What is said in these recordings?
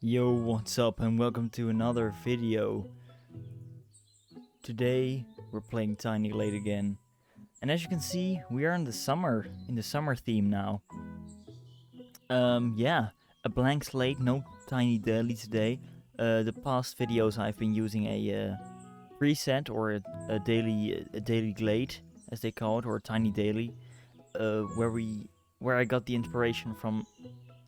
Yo, what's up and welcome to another video. Today we're playing Tiny Glade again. And as you can see, we are in the summer theme now. Yeah, a blank slate, no Tiny Daily today. The past videos I've been using a preset or a daily glade, as they call it, or a tiny daily, where I got the inspiration from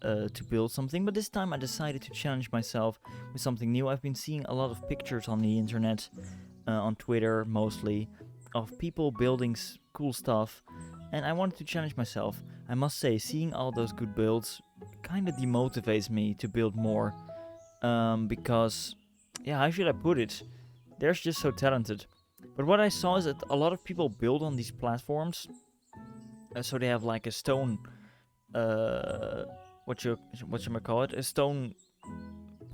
to build something. But this time I decided to challenge myself with something new. I've been seeing a lot of pictures on the internet, on Twitter mostly, of people building cool stuff, and I wanted to challenge myself. I must say, seeing all those good builds kind of demotivates me to build more, because, yeah, how should I put it? They're just so talented. But what I saw is that a lot of people build on these platforms, so they have like a stone, what you call it, a stone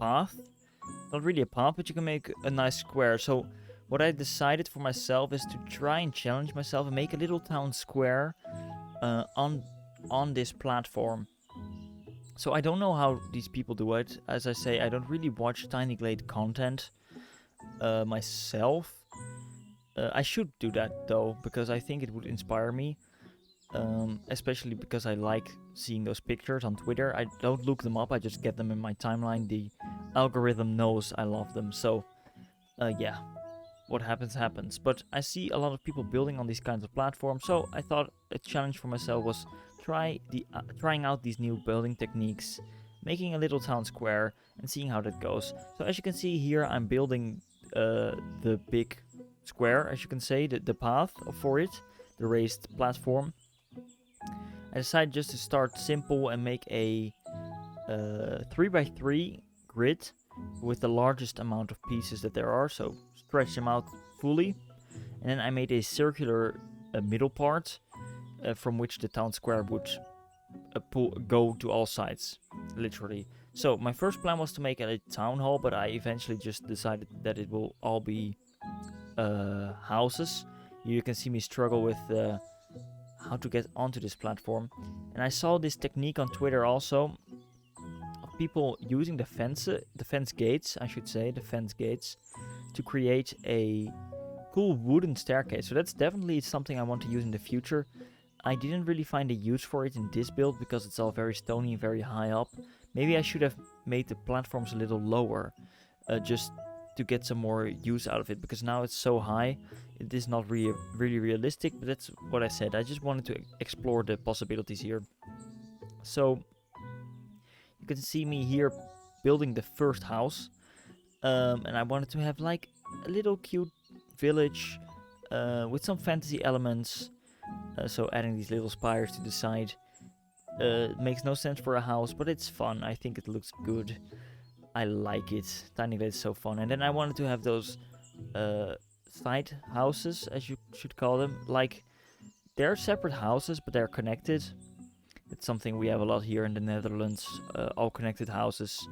path. Not really a path, but you can make a nice square. So what I decided for myself is to try and challenge myself and make a little town square on this platform. So I don't know how these people do it. As I say, I don't really watch Tiny Glade content myself. I should do that though, because I think it would inspire me. Especially because I like seeing those pictures on Twitter. I don't look them up, I just get them in my timeline. The algorithm knows I love them, so yeah, what happens. But I see a lot of people building on these kinds of platforms, so I thought a challenge for myself was trying out these new building techniques, making a little town square and seeing how that goes. So as you can see here, I'm building the big square, as you can say, the path for it, the raised platform. I decided just to start simple and make a 3x3 grid with the largest amount of pieces that there are, so stretch them out fully. And then I made a circular middle part from which the town square would go to all sides, literally. So my first plan was to make a town hall, but I eventually just decided that it will all be houses. You can see me struggle with how to get onto this platform. And I saw this technique on Twitter also of people using the fence gates, to create a cool wooden staircase. So that's definitely something I want to use in the future. I didn't really find a use for it in this build because it's all very stony and very high up. Maybe I should have made the platforms a little lower, just to get some more use out of it, because now it's so high. It is not really realistic, but that's what I said. I just wanted to explore the possibilities here. So you can see me here building the first house, and I wanted to have like a little cute village with some fantasy elements. So adding these little spires to the side makes no sense for a house, but it's fun. I think it looks good. I like it. Tiny Glade is so fun. And then I wanted to have those side houses, as you should call them. Like, they're separate houses, but they're connected. It's something we have a lot here in the Netherlands. All connected houses.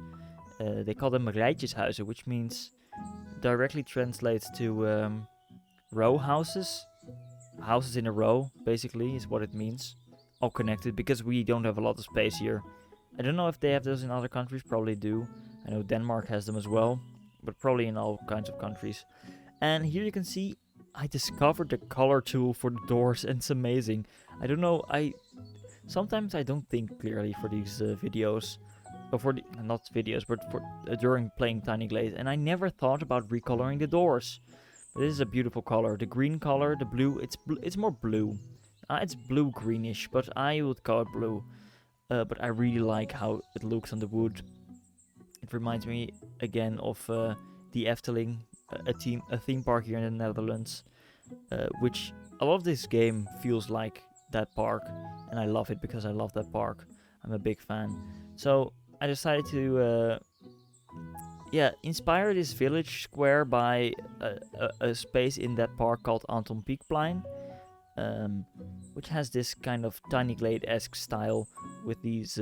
They call them rijtjeshuizen, which means directly translates to row houses. Houses in a row, basically, is what it means. All connected, because we don't have a lot of space here. I don't know if they have those in other countries, probably do. I know Denmark has them as well, but probably in all kinds of countries. And here you can see I discovered the color tool for the doors, and it's amazing. I don't know, sometimes I don't think clearly for these videos, or for the, not videos, but for during playing Tiny Glade, and I never thought about recoloring the doors. But this is a beautiful color. The green color, the blue, it's more blue. It's blue-greenish, but I would call it blue. But I really like how it looks on the wood. It reminds me again of the Efteling, a theme park here in the Netherlands, which a lot of this game feels like that park, and I love it because I love that park. I'm a big fan. So I decided to inspire this village square by a space in that park called Anton Pieckplein, which has this kind of Tiny Glade-esque style with these.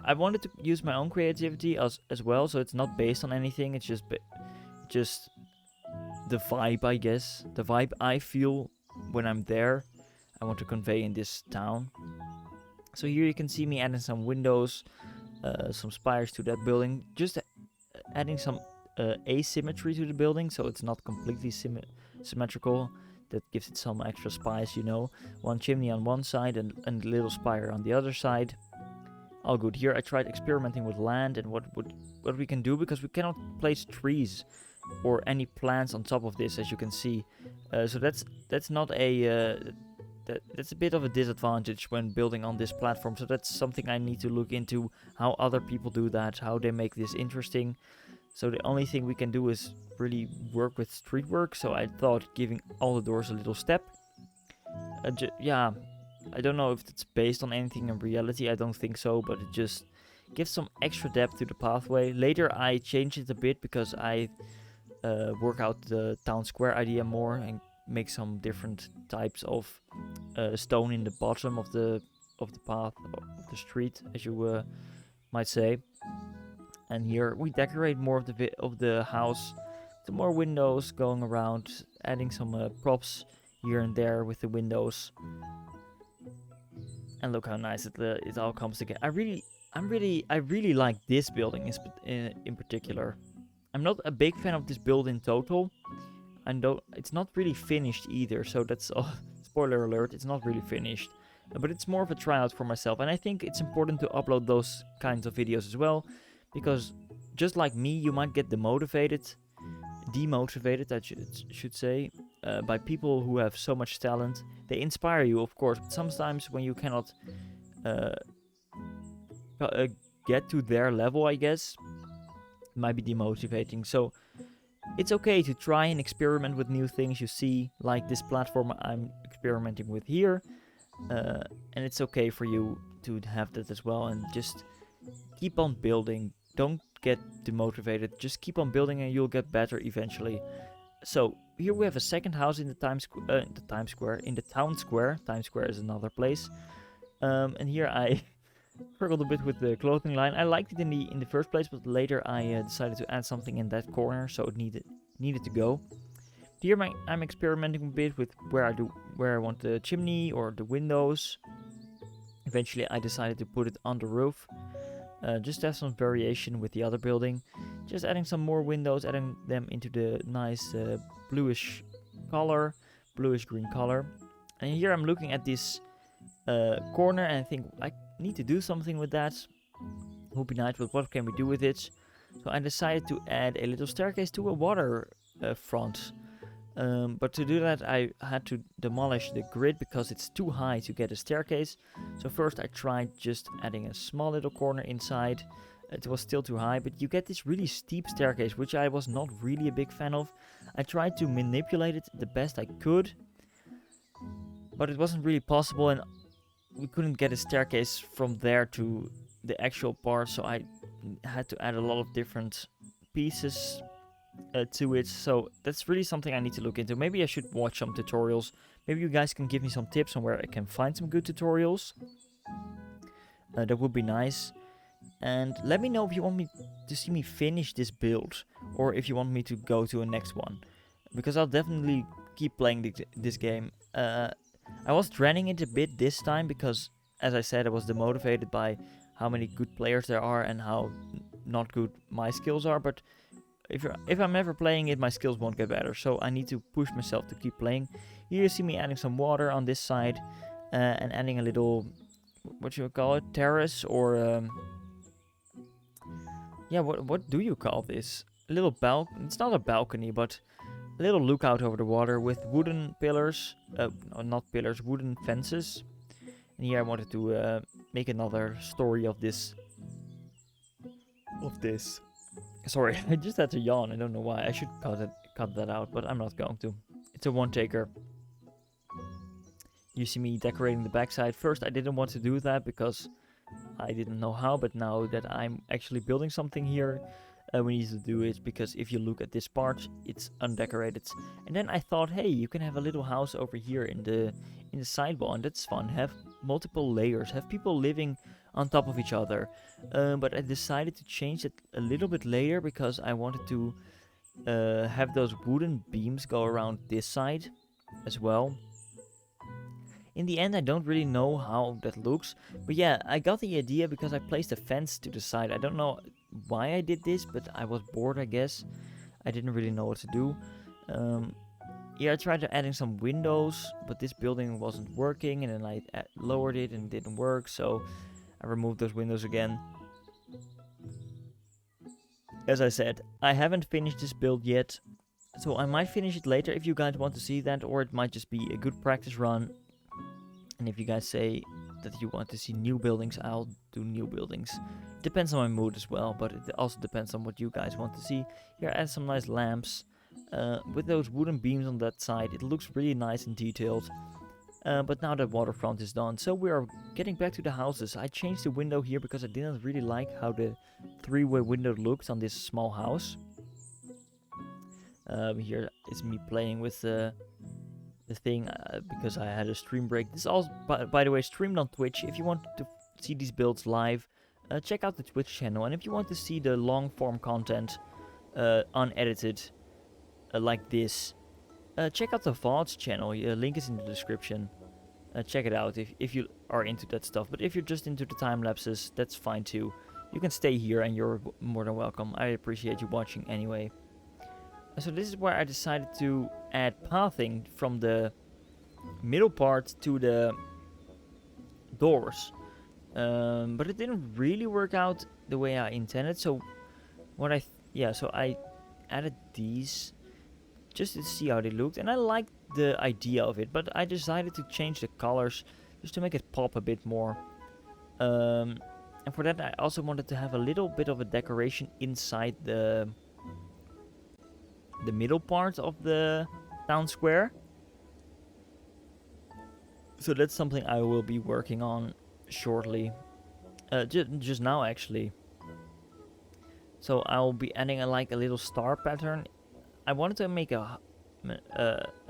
I wanted to use my own creativity as well, so it's not based on anything. It's just the vibe, I guess. The vibe I feel when I'm there, I want to convey in this town. So here you can see me adding some windows, some spires to that building, just adding some asymmetry to the building, so it's not completely symmetrical. That gives it some extra spice, you know. One chimney on one side and a little spire on the other side. All good. Here I tried experimenting with land and what we can do, because we cannot place trees or any plants on top of this, as you can see. So that's not a that's a bit of a disadvantage when building on this platform. So that's something I need to look into, how other people do that, how they make this interesting. So the only thing we can do is really work with street work. So I thought giving all the doors a little step. Yeah, I don't know if it's based on anything in reality. I don't think so, but it just gives some extra depth to the pathway. Later I changed it a bit because I work out the town square idea more and make some different types of stone in the bottom of the path, of the street, as you might say. And here we decorate more of the house, the more windows going around, adding some props here and there with the windows. And look how nice it all comes together. I really like this building in particular. I'm not a big fan of this build in total. And it's not really finished either, so that's spoiler alert, it's not really finished. But it's more of a tryout for myself, and I think it's important to upload those kinds of videos as well, because just like me, you might get demotivated, I should say, by people who have so much talent. They inspire you, of course, but sometimes when you cannot get to their level, I guess, it might be demotivating. So it's okay to try and experiment with new things you see, like this platform I'm experimenting with here. And it's okay for you to have that as well, and just keep on building. Don't get demotivated, just keep on building and you'll get better eventually. So here we have a second house in the town square. Times Square is another place. And here I struggled a bit with the clothing line. I liked it in the first place, but later I decided to add something in that corner, so it needed to go. Here I'm experimenting a bit with where I want the chimney or the windows. Eventually I decided to put it on the roof, just to have some variation with the other building. Just adding some more windows, adding them into the nice bluish green color. And here I'm looking at this corner and I think I need to do something with that. Would be nice, but what can we do with it? So I decided to add a little staircase to a water front. But to do that I had to demolish the grid because it's too high to get a staircase. So first I tried just adding a small little corner inside. It was still too high, but you get this really steep staircase, which I was not really a big fan of. I tried to manipulate it the best I could, but it wasn't really possible, and we couldn't get a staircase from there to the actual part, so I had to add a lot of different pieces to it. So that's really something I need to look into. Maybe I should watch some tutorials. Maybe you guys can give me some tips on where I can find some good tutorials. That would be nice. And let me know if you want me to see me finish this build, or if you want me to go to a next one, because I'll definitely keep playing this game. I was dreading it a bit this time because, as I said, I was demotivated by how many good players there are and how not good my skills are. But if I'm ever playing it, my skills won't get better. So I need to push myself to keep playing. Here you see me adding some water on this side and adding a little, what you call it, terrace, or yeah, what do you call this? A little it's not a balcony, but a little lookout over the water with wooden pillars, no, not pillars, wooden fences. And here I wanted to make another story of this. Sorry, I just had to yawn. I don't know why. I should cut that out, but I'm not going to. It's a one taker. You see me decorating the backside. First, I didn't want to do that because I didn't know how, but now that I'm actually building something here, we need to do it, because if you look at this part, it's undecorated. And then I thought, hey, you can have a little house over here in the side wall, and that's fun. Have multiple layers, have people living on top of each other. But I decided to change it a little bit later because I wanted to have those wooden beams go around this side as well. In the end, I don't really know how that looks, but yeah, I got the idea because I placed a fence to the side. I don't know why I did this, but I was bored, I guess. I didn't really know what to do. Yeah, I tried to add in some windows, but this building wasn't working, and then I lowered it and it didn't work, so I removed those windows again. As I said, I haven't finished this build yet, so I might finish it later if you guys want to see that, or it might just be a good practice run. And if you guys say that you want to see new buildings, I'll do new buildings. It depends on my mood as well, but it also depends on what you guys want to see. Here I add some nice lamps. With those wooden beams on that side, it looks really nice and detailed. But now the waterfront is done, so we are getting back to the houses. I changed the window here because I didn't really like how the three-way window looks on this small house. Here is me playing with the thing because I had a stream break. This is also, by the way, streamed on Twitch. If you want to see these builds live, check out the Twitch channel. And if you want to see the long-form content unedited like this, check out the VODs channel. Link is in the description. Check it out if you are into that stuff. But if you're just into the time lapses, that's fine too. You can stay here and you're more than welcome. I appreciate you watching anyway. So this is where I decided to add pathing from the middle part to the doors. But it didn't really work out the way I intended. So what so I added these just to see how they looked, and I liked the idea of it, but I decided to change the colors just to make it pop a bit more. And for that I also wanted to have a little bit of a decoration inside the middle part of the town square. So that's something I will be working on shortly. Just now actually. So I'll be adding a little star pattern. I wanted to make a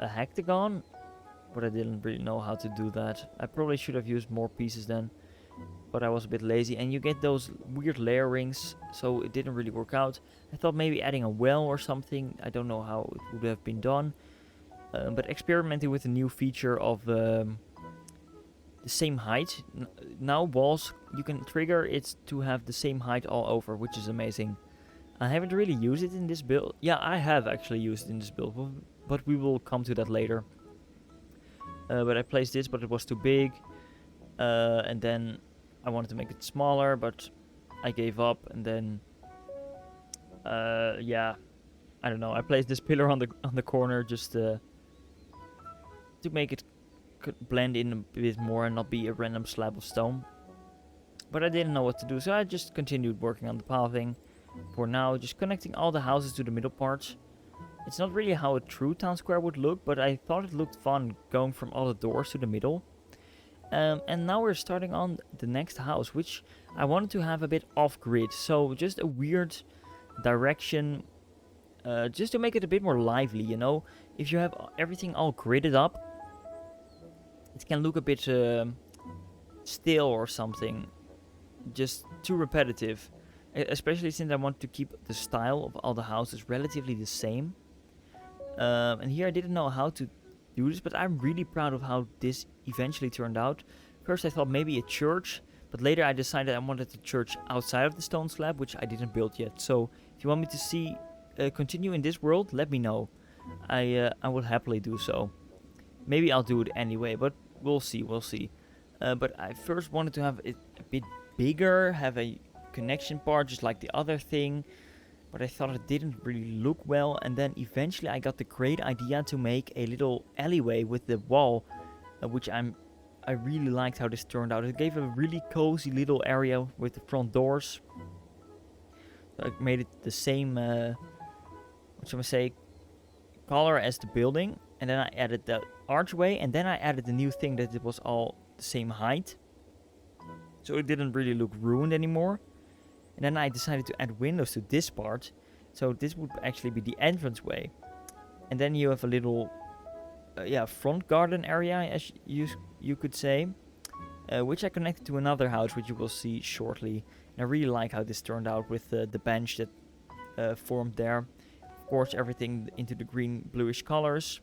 hectagon, but I didn't really know how to do that. I probably should have used more pieces then, but I was a bit lazy. And you get those weird layerings, so it didn't really work out. I thought maybe adding a well or something. I don't know how it would have been done, but experimenting with a new feature of the same height. Now walls, you can trigger it to have the same height all over, which is amazing. I haven't really used it in this build. Yeah, I have actually used it in this build, but we will come to that later. But I placed this, but it was too big. And then I wanted to make it smaller, but I gave up. And then, yeah, I don't know. I placed this pillar on the corner just to make it blend in a bit more and not be a random slab of stone. But I didn't know what to do, so I just continued working on the pathing. For now, just connecting all the houses to the middle parts. It's not really how a true town square would look, but I thought it looked fun going from all the doors to the middle. And now we're starting on the next house, which I wanted to have a bit off-grid. So just a weird direction, just to make it a bit more lively, you know. If you have everything all gridded up, it can look a bit still or something. Just too repetitive. Especially since I want to keep the style of all the houses relatively the same. And here I didn't know how to do this, but I'm really proud of how this eventually turned out. First I thought maybe a church, but later I decided I wanted a church outside of the stone slab, which I didn't build yet. So if you want me to see continue in this world, let me know. I will happily do so. Maybe I'll do it anyway, but we'll see. But I first wanted to have it a bit bigger, have a connection part just like the other thing, but I thought it didn't really look well. And then eventually I got the great idea to make a little alleyway with the wall, which I really liked how this turned out. It gave a really cozy little area with the front doors. So I made it the same what should I say, color as the building, and then I added the archway, and then I added the new thing that it was all the same height, so it didn't really look ruined anymore. And then I decided to add windows to this part, so this would actually be the entranceway. And then you have a little, front garden area, as you could say, which I connected to another house, which you will see shortly. And I really like how this turned out with the bench that formed there. Of course, everything into the green bluish colors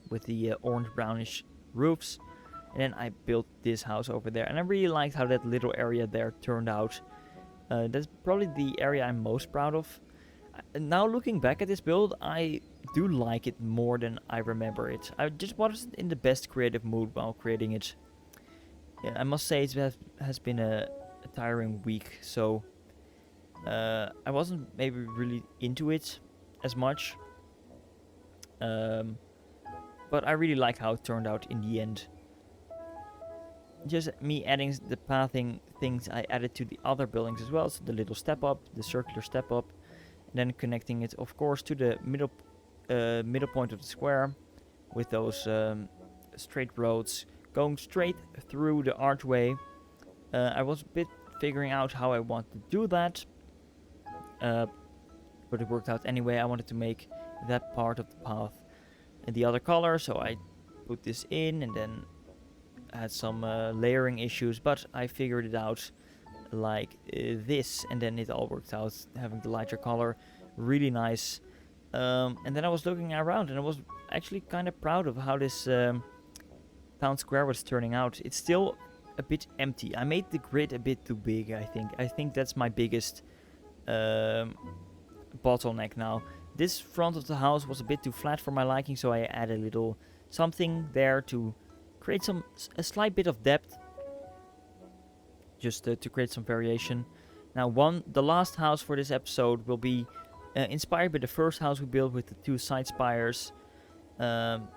with the orange brownish roofs. And then I built this house over there, and I really liked how that little area there turned out. That's probably the area I'm most proud of. Now looking back at this build, I do like it more than I remember it. I just wasn't in the best creative mood while creating it. Yeah, I must say it has been a tiring week, so I wasn't maybe really into it as much. But I really like how it turned out in the end. Just me adding the pathing things I added to the other buildings as well, so the little step up, the circular step up, and then connecting it of course to the middle point of the square with those straight roads going straight through the archway. I was a bit figuring out how I want to do that, but it worked out anyway. I wanted to make that part of the path in the other color, so I put this in, and then had some layering issues, but I figured it out like this, and then it all worked out, having the lighter color, really nice. And then I was looking around, and I was actually kind of proud of how this town square was turning out. It's still a bit empty. I made the grid a bit too big, I think. I think that's my biggest bottleneck now. This front of the house was a bit too flat for my liking, so I added a little something there to create a slight bit of depth, just to create some variation. Now the last house for this episode will be inspired by the first house we built with the two side spires, and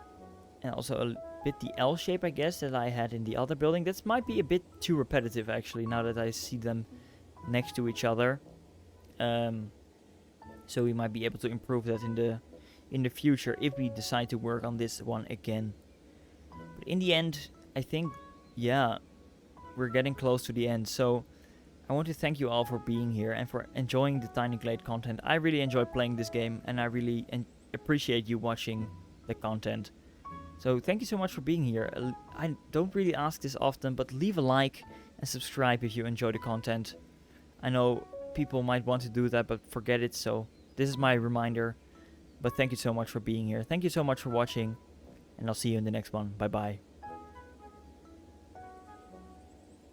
also a bit the L shape, I guess, that I had in the other building. That might be a bit too repetitive actually, now that I see them next to each other. So we might be able to improve that in the future if we decide to work on this one again. But in the end, I think, yeah, we're getting close to the end. So I want to thank you all for being here and for enjoying the Tiny Glade content. I really enjoy playing this game, and I really appreciate you watching the content. So thank you so much for being here. I don't really ask this often, but leave a like and subscribe if you enjoy the content. I know people might want to do that, but forget it, so this is my reminder. But thank you so much for being here. Thank you so much for watching, and I'll see you in the next one. Bye bye.